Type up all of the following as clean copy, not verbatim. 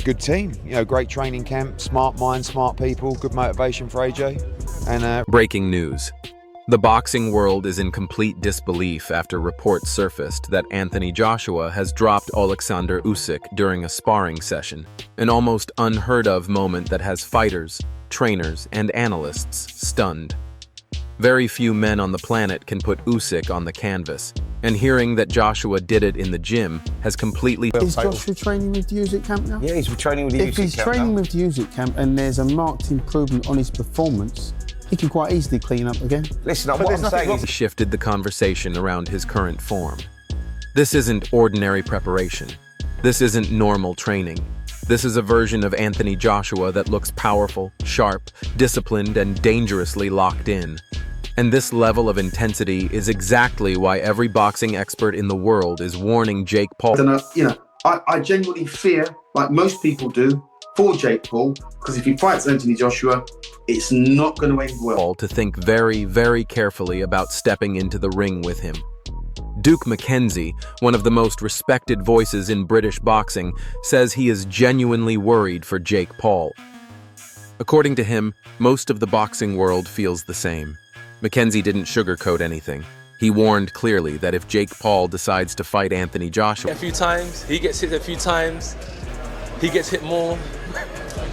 good team. You know, great training camp, smart minds, smart people, good motivation for AJ. And breaking news. The boxing world is in complete disbelief after reports surfaced that Anthony Joshua has dropped Oleksandr Usyk during a sparring session, an almost unheard-of moment that has fighters, trainers, and analysts stunned. Very few men on the planet can put Usyk on the canvas, and hearing that Joshua did it in the gym has completely... Is Joshua training with the Usyk camp now? Yeah, he's training with the Usyk camp. If he's training with the Usyk camp and there's a marked improvement on his performance, he can quite easily clean up again. Listen, what I'm saying is... He shifted the conversation around his current form. This isn't ordinary preparation. This isn't normal training. This is a version of Anthony Joshua that looks powerful, sharp, disciplined, and dangerously locked in. And this level of intensity is exactly why every boxing expert in the world is warning Jake Paul. I genuinely fear, like most people do, for Jake Paul, because if he fights Anthony Joshua, it's not going to end well. To think very, very carefully about stepping into the ring with him. Duke McKenzie, one of the most respected voices in British boxing, says he is genuinely worried for Jake Paul. According to him, most of the boxing world feels the same. McKenzie didn't sugarcoat anything. He warned clearly that if Jake Paul decides to fight Anthony Joshua... A few times, he gets hit a few times, he gets hit more,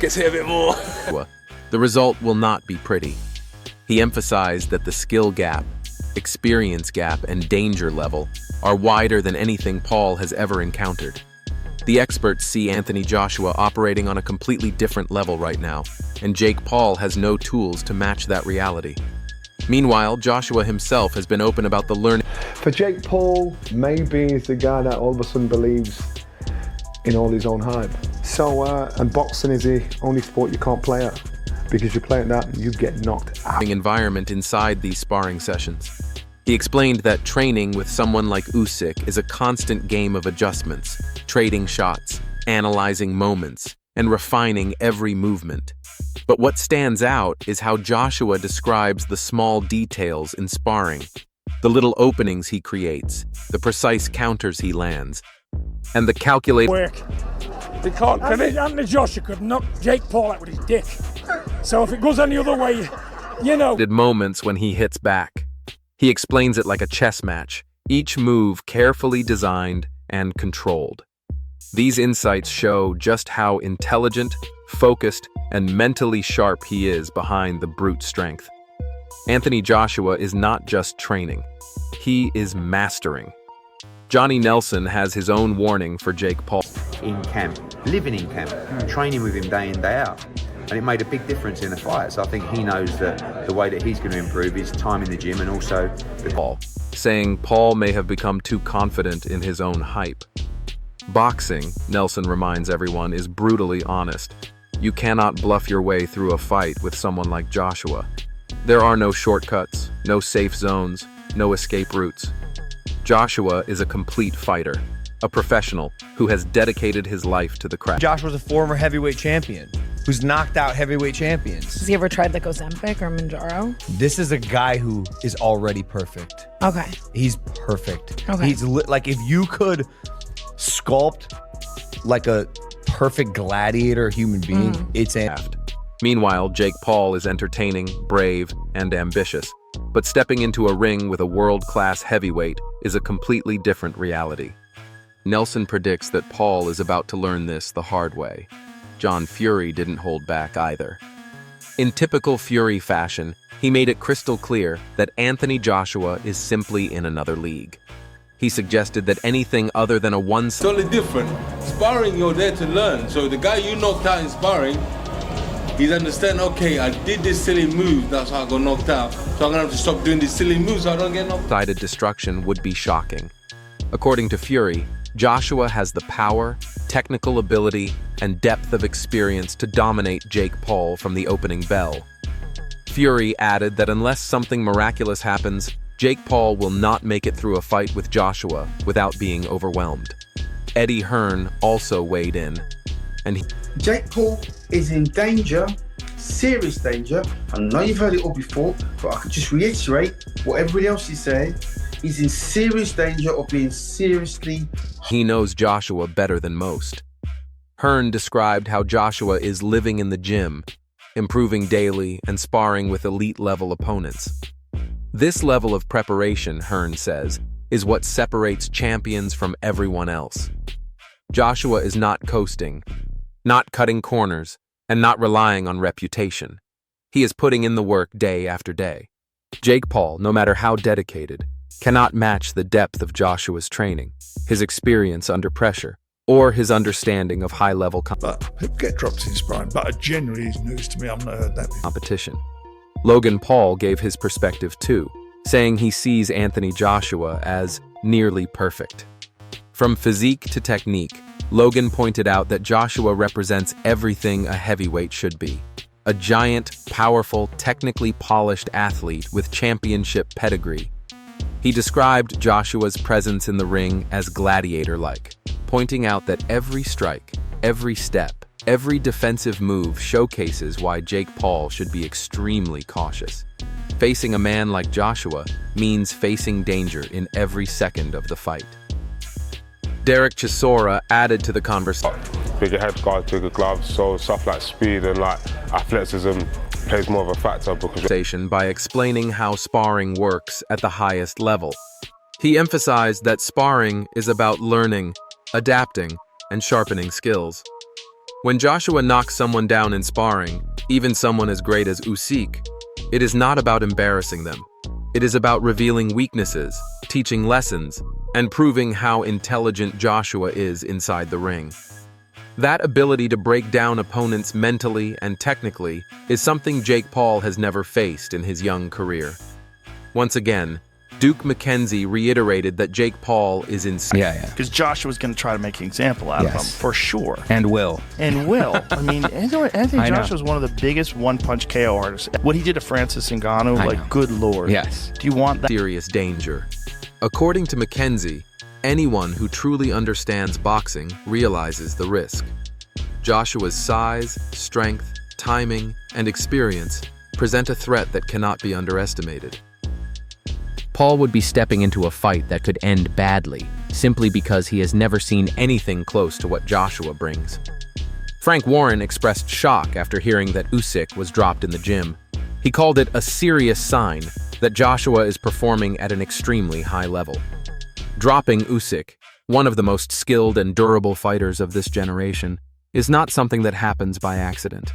gets hit a bit more. The result will not be pretty. He emphasized that the skill gap, experience gap, and danger level are wider than anything Paul has ever encountered. The experts see Anthony Joshua operating on a completely different level right now, and Jake Paul has no tools to match that reality. Meanwhile, Joshua himself has been open about the learning. For Jake Paul, maybe he's the guy that all of a sudden believes in all his own hype. So, and boxing is the only sport you can't play at, because you play at that and you get knocked out. Environment inside these sparring sessions. He explained that training with someone like Usyk is a constant game of adjustments, trading shots, analyzing moments, and refining every movement. But what stands out is how Joshua describes the small details in sparring, the little openings he creates, the precise counters he lands, and the calculated work. They can't. Anthony Joshua could knock Jake Paul out with his dick. So if it goes any other way, you know. Moments when he hits back. He explains it like a chess match, each move carefully designed and controlled. These insights show just how intelligent, focused, and mentally sharp he is behind the brute strength. Anthony Joshua is not just training, he is mastering. Johnny Nelson has his own warning for Jake Paul. in camp, living in camp, training with him day in, day out. And it made a big difference in the fight. So I think he knows that the way that he's going to improve is time in the gym and also Paul, saying Paul may have become too confident in his own hype. Boxing, Nelson reminds everyone, is brutally honest. You cannot bluff your way through a fight with someone like Joshua. There are no shortcuts, no safe zones, no escape routes. Joshua is a complete fighter, a professional who has dedicated his life to the craft. Joshua's a former heavyweight champion who's knocked out heavyweight champions. Has he ever tried like Ozempic or Manjaro? This is a guy who is already perfect. Okay. He's perfect. Okay. He's like, if you could sculpt like a perfect gladiator human being, it's a... Meanwhile, Jake Paul is entertaining, brave, and ambitious. But stepping into a ring with a world-class heavyweight is a completely different reality. Nelson predicts that Paul is about to learn this the hard way. John Fury didn't hold back either. In typical Fury fashion, he made it crystal clear that Anthony Joshua is simply in another league. He suggested that anything other than a one-sided... Totally different. Sparring, you're there to learn. So the guy you knocked out in sparring, he's understand, okay, I did this silly move, that's how I got knocked out. So I'm gonna have to stop doing these silly moves so I don't get knocked out. Sided destruction would be shocking. According to Fury, Joshua has the power, technical ability, and depth of experience to dominate Jake Paul from the opening bell. Fury added that unless something miraculous happens, Jake Paul will not make it through a fight with Joshua without being overwhelmed. Eddie Hearn also weighed in, and Jake Paul is in danger, serious danger. I know you've heard it all before, but I could just reiterate what everybody else is saying. He's in serious danger of being seriously... He knows Joshua better than most. Hearn described how Joshua is living in the gym, improving daily and sparring with elite-level opponents. This level of preparation, Hearn says, is what separates champions from everyone else. Joshua is not coasting, not cutting corners, and not relying on reputation. He is putting in the work day after day. Jake Paul, no matter how dedicated, cannot match the depth of Joshua's training, his experience under pressure, or his understanding of high-level People get dropped in sparring, but generally is news to me. I've not heard that before. competition. Logan Paul gave his perspective too, saying he sees Anthony Joshua as nearly perfect. From physique to technique, Logan pointed out that Joshua represents everything a heavyweight should be. A giant, powerful, technically polished athlete with championship pedigree. He described Joshua's presence in the ring as gladiator-like, pointing out that every strike, every step, every defensive move showcases why Jake Paul should be extremely cautious. Facing a man like Joshua means facing danger in every second of the fight. Derek Chisora added to the conversation. Bigger head guards, bigger gloves, so stuff like speed and like athleticism plays more of a factor because by explaining how sparring works at the highest level. He emphasized that sparring is about learning, adapting, and sharpening skills. When Joshua knocks someone down in sparring, even someone as great as Usyk, it is not about embarrassing them. It is about revealing weaknesses, teaching lessons, and proving how intelligent Joshua is inside the ring. That ability to break down opponents mentally and technically is something Jake Paul has never faced in his young career. Once again, Duke McKenzie reiterated that Jake Paul is insane. Because Joshua's going to try to make an example out of him, for sure. And will. And will. I mean, Anthony Joshua is one of the biggest one-punch KO artists. What he did to Francis Ngannou, good lord. Yes. Do you want that? Serious danger. According to McKenzie, anyone who truly understands boxing realizes the risk. Joshua's size, strength, timing, and experience present a threat that cannot be underestimated. Paul would be stepping into a fight that could end badly, simply because he has never seen anything close to what Joshua brings. Frank Warren expressed shock after hearing that Usyk was dropped in the gym. He called it a serious sign that Joshua is performing at an extremely high level. Dropping Usyk, one of the most skilled and durable fighters of this generation, is not something that happens by accident.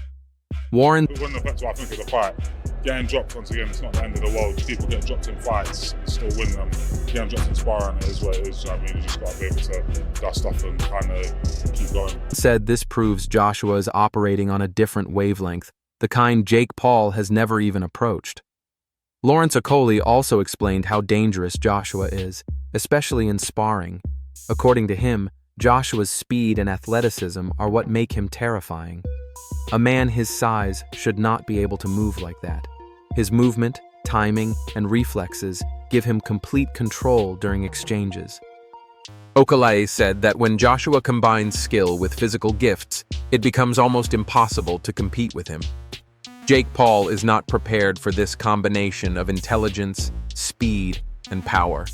Warren It wouldn't affect what I think of the fight. Getting dropped, once again, it's not the end of the world. People get dropped in fights and still win them. Getting dropped in sparring is what it is. I mean, you just got to be able to dust off and kind of keep going. Said this proves Joshua is operating on a different wavelength, the kind Jake Paul has never even approached. Lawrence Okoli also explained how dangerous Joshua is, especially in sparring. According to him, Joshua's speed and athleticism are what make him terrifying. A man his size should not be able to move like that. His movement, timing, and reflexes give him complete control during exchanges. Okoli said that when Joshua combines skill with physical gifts, it becomes almost impossible to compete with him. Jake Paul is not prepared for this combination of intelligence, speed, and power.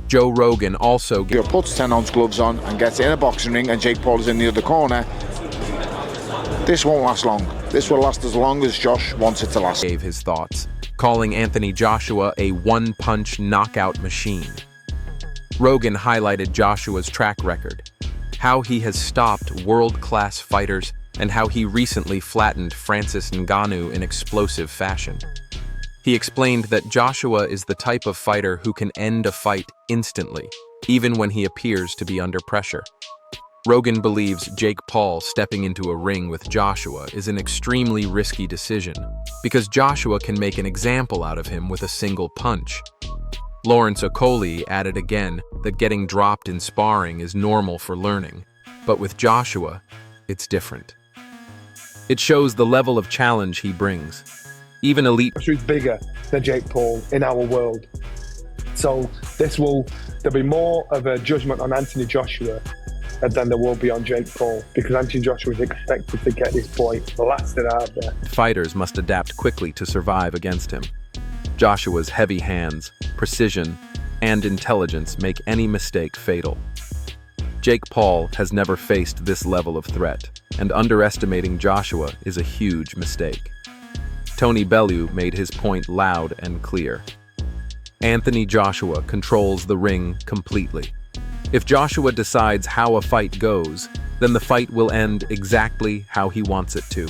Joe Rogan also puts 10-ounce gloves on and gets in a boxing ring and Jake Paul is in the other corner. This won't last long. This will last as long as Josh wants it to last. Gave his thoughts, calling Anthony Joshua a one-punch knockout machine. Rogan highlighted Joshua's track record, how he has stopped world-class fighters, and how he recently flattened Francis Ngannou in explosive fashion. He explained that Joshua is the type of fighter who can end a fight instantly, even when he appears to be under pressure. Rogan believes Jake Paul stepping into a ring with Joshua is an extremely risky decision because Joshua can make an example out of him with a single punch. Lawrence Okoli added again that getting dropped in sparring is normal for learning, but with Joshua, it's different. It shows the level of challenge he brings. Even elite... Who's bigger than Jake Paul in our world. So there'll be more of a judgment on Anthony Joshua than there will be on Jake Paul, because Anthony Joshua is expected to get this boy blasted out there. Fighters must adapt quickly to survive against him. Joshua's heavy hands, precision, and intelligence make any mistake fatal. Jake Paul has never faced this level of threat, and underestimating Joshua is a huge mistake. Tony Bellew made his point loud and clear. Anthony Joshua controls the ring completely. If Joshua decides how a fight goes, then the fight will end exactly how he wants it to.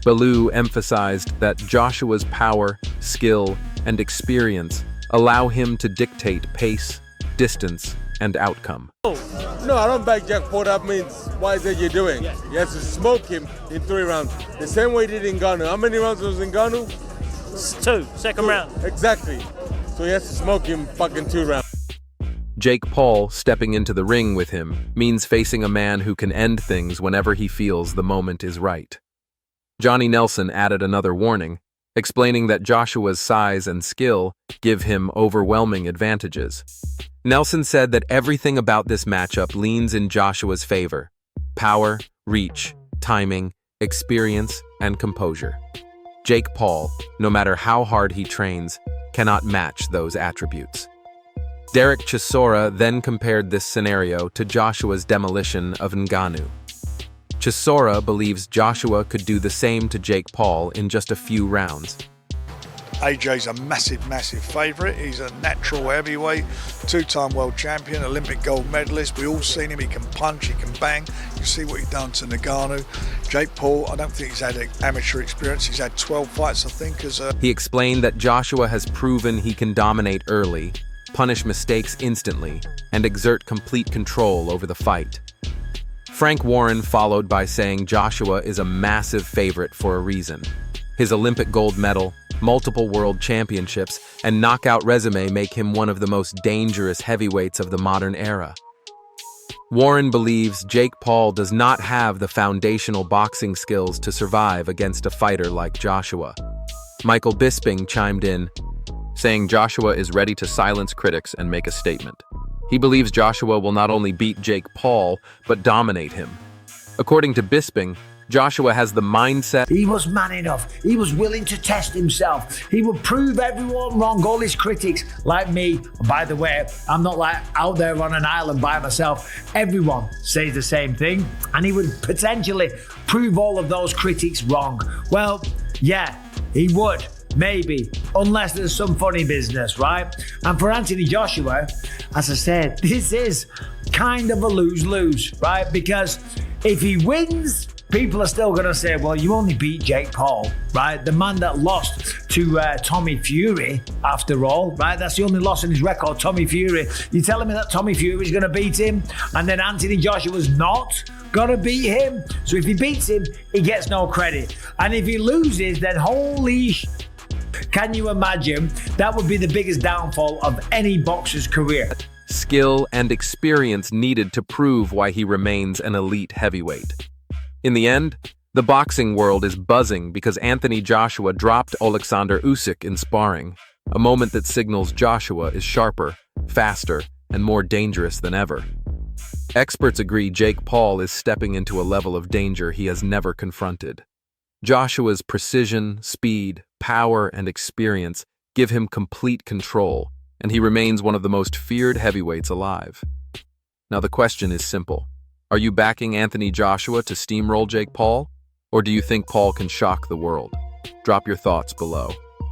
Bellew emphasized that Joshua's power, skill, and experience allow him to dictate pace, distance, and outcome. No, I don't back Jack Paul. That means, what is it you're doing? You have to smoke him in 3 rounds. The same way he did in Ngannou. How many rounds was Ngannou? 2, second round. Exactly. So he has to smoke him fucking 2 rounds. Jake Paul stepping into the ring with him means facing a man who can end things whenever he feels the moment is right. Johnny Nelson added another warning, explaining that Joshua's size and skill give him overwhelming advantages. Nelson said that everything about this matchup leans in Joshua's favor: power, reach, timing, experience, and composure. Jake Paul, no matter how hard he trains, cannot match those attributes. Derek Chisora then compared this scenario to Joshua's demolition of Ngannou. Chisora believes Joshua could do the same to Jake Paul in just a few rounds. AJ's a massive favourite. He's a natural heavyweight, 2-time world champion, Olympic gold medalist. We all seen him. He can punch, he can bang. You see what he's done to Ngannou. Jake Paul, I don't think he's had amateur experience. He's had 12 fights, I think. He explained that Joshua has proven he can dominate early, punish mistakes instantly, and exert complete control over the fight. Frank Warren followed by saying Joshua is a massive favorite for a reason. His Olympic gold medal, multiple world championships, and knockout resume make him one of the most dangerous heavyweights of the modern era. Warren believes Jake Paul does not have the foundational boxing skills to survive against a fighter like Joshua. Michael Bisping chimed in, saying Joshua is ready to silence critics and make a statement. He believes Joshua will not only beat Jake Paul, but dominate him. According to Bisping, Joshua has the mindset. He was man enough. He was willing to test himself. He would prove everyone wrong, all his critics, like me. By the way, I'm not like out there on an island by myself. Everyone says the same thing, and he would potentially prove all of those critics wrong. Well, yeah, he would. Maybe, unless there's some funny business, right? And for Anthony Joshua, as I said, this is kind of a lose-lose, right? Because if he wins, people are still going to say, well, you only beat Jake Paul, right? The man that lost to Tommy Fury, after all, right? That's the only loss in his record, Tommy Fury. You're telling me that Tommy Fury's going to beat him, and then Anthony Joshua's not going to beat him? So if he beats him, he gets no credit. And if he loses, then holy can you imagine? That would be the biggest downfall of any boxer's career. Skill and experience needed to prove why he remains an elite heavyweight. In the end, the boxing world is buzzing because Anthony Joshua dropped Oleksandr Usyk in sparring, a moment that signals Joshua is sharper, faster, and more dangerous than ever. Experts agree Jake Paul is stepping into a level of danger he has never confronted. Joshua's precision, speed, power, and experience give him complete control, and he remains one of the most feared heavyweights alive. Now the question is simple. Are you backing Anthony Joshua to steamroll Jake Paul? Or do you think Paul can shock the world? Drop your thoughts below.